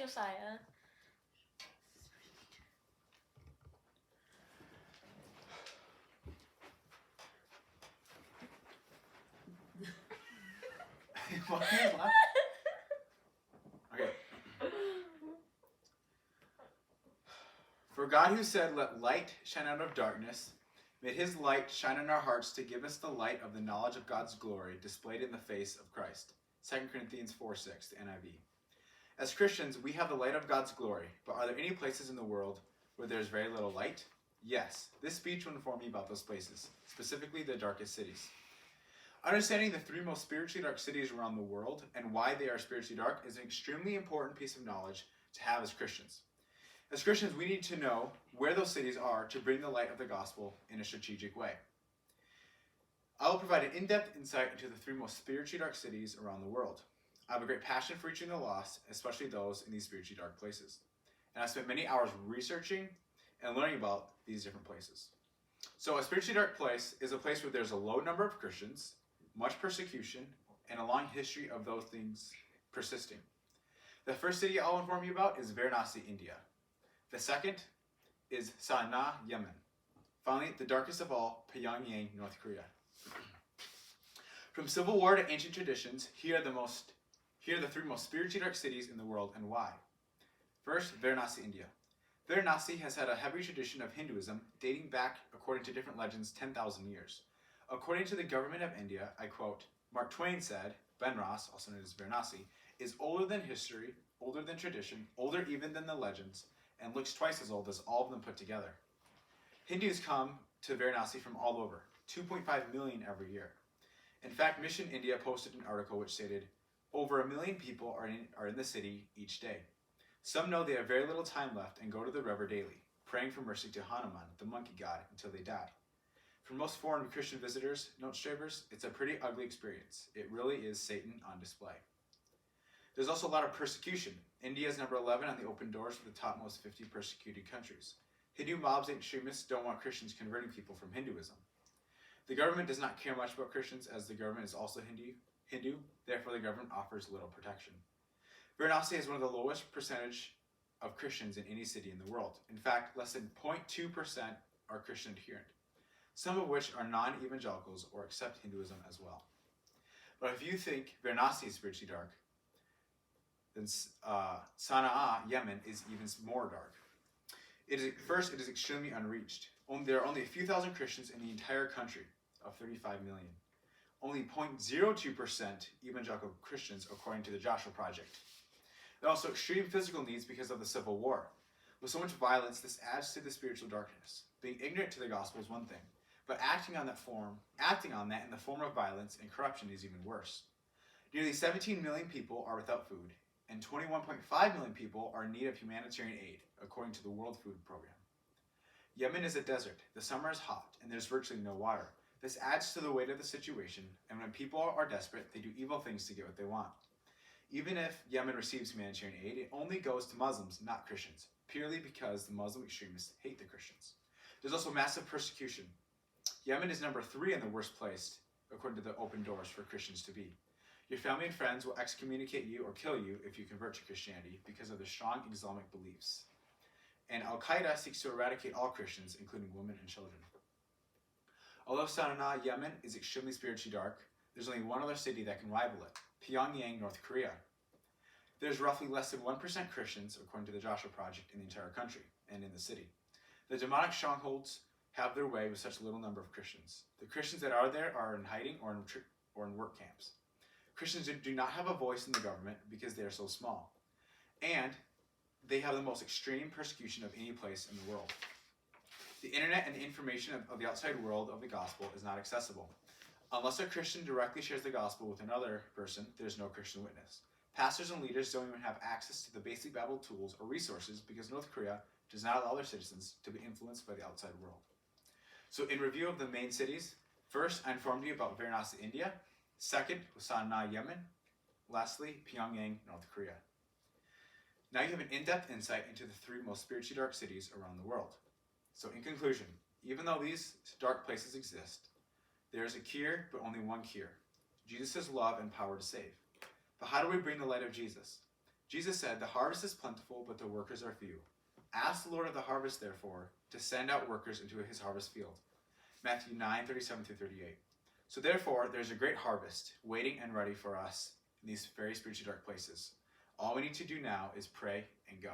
Josiah. Okay. For God who said, "Let light shine out of darkness," made his light shine in our hearts to give us the light of the knowledge of God's glory displayed in the face of Christ. 2 Corinthians 4:6, the NIV. As Christians, we have the light of God's glory, but are there any places in the world where there is very little light? Yes. This speech will inform you about those places, specifically the darkest cities. Understanding the three most spiritually dark cities around the world and why they are spiritually dark is an extremely important piece of knowledge to have as Christians. As Christians, we need to know where those cities are to bring the light of the gospel in a strategic way. I will provide an in-depth insight into the three most spiritually dark cities around the world. I have a great passion for reaching the lost, especially those in these spiritually dark places. And I've spent many hours researching and learning about these different places. So a spiritually dark place is a place where there's a low number of Christians, much persecution, and a long history of those things persisting. The first city I'll inform you about is Varanasi, India. The second is Sana'a, Yemen. Finally, the darkest of all, Pyongyang, North Korea. From civil war to ancient traditions, here are the three most spiritually dark cities in the world and why. First, Varanasi, India. Varanasi has had a heavy tradition of Hinduism dating back, according to different legends, 10,000 years. According to the government of India, I quote, Mark Twain said, Benras, also known as Varanasi, is older than history, older than tradition, older even than the legends, and looks twice as old as all of them put together. Hindus come to Varanasi from all over, 2.5 million every year. In fact, Mission India posted an article which stated, over 1 million people are in the city each day. Some know they have very little time left and go to the river daily, praying for mercy to Hanuman, the monkey god, until they die. For most foreign Christian visitors, note strivers, it's a pretty ugly experience. It really is Satan on display. There's also a lot of persecution. India is number 11 on the open doors for the top most 50 persecuted countries. Hindu mobs and extremists don't want Christians converting people from Hinduism. The government does not care much about Christians as the government is also Hindu, therefore the government offers little protection. Varanasi has one of the lowest percentage of Christians in any city in the world. In fact, less than 0.2% are Christian adherent, some of which are non-evangelicals or accept Hinduism as well. But if you think Varanasi is spiritually dark, then Sana'a, Yemen, is even more dark. First, it is extremely unreached. There are only a few thousand Christians in the entire country of 35 million. Only 0.02% evangelical Christians, according to the Joshua Project. There are also extreme physical needs because of the Civil War. With so much violence, this adds to the spiritual darkness. Being ignorant to the gospel is one thing, but acting on that in the form of violence and corruption is even worse. Nearly 17 million people are without food, and 21.5 million people are in need of humanitarian aid, according to the World Food Program. Yemen is a desert. The summer is hot, and there's virtually no water. This adds to the weight of the situation, and when people are desperate, they do evil things to get what they want. Even if Yemen receives humanitarian aid, it only goes to Muslims, not Christians, purely because the Muslim extremists hate the Christians. There's also massive persecution. Yemen is number 3 in the worst place, according to the open doors for Christians to be. Your family and friends will excommunicate you or kill you if you convert to Christianity because of their strong Islamic beliefs. And Al-Qaeda seeks to eradicate all Christians, including women and children. Although Sana'a, Yemen, is extremely spiritually dark, there's only one other city that can rival it, Pyongyang, North Korea. There's roughly less than 1% Christians, according to the Joshua Project, in the entire country and in the city. The demonic strongholds have their way with such a little number of Christians. The Christians that are there are in hiding or in work camps. Christians do not have a voice in the government because they are so small. And they have the most extreme persecution of any place in the world. The internet and the information of the outside world of the gospel is not accessible. Unless a Christian directly shares the gospel with another person, there's no Christian witness. Pastors and leaders don't even have access to the basic Bible tools or resources because North Korea does not allow their citizens to be influenced by the outside world. So in review of the main cities, first I informed you about Varanasi, India. Second was Sana'a, Yemen. Lastly, Pyongyang, North Korea. Now you have an in-depth insight into the 3 most spiritually dark cities around the world. So in conclusion, even though these dark places exist, there is a cure, but only one cure. Jesus' love and power to save. But how do we bring the light of Jesus? Jesus said, "The harvest is plentiful, but the workers are few. Ask the Lord of the harvest, therefore, to send out workers into his harvest field." Matthew 9:37-38. So therefore, there's a great harvest waiting and ready for us in these very spiritually dark places. All we need to do now is pray and go.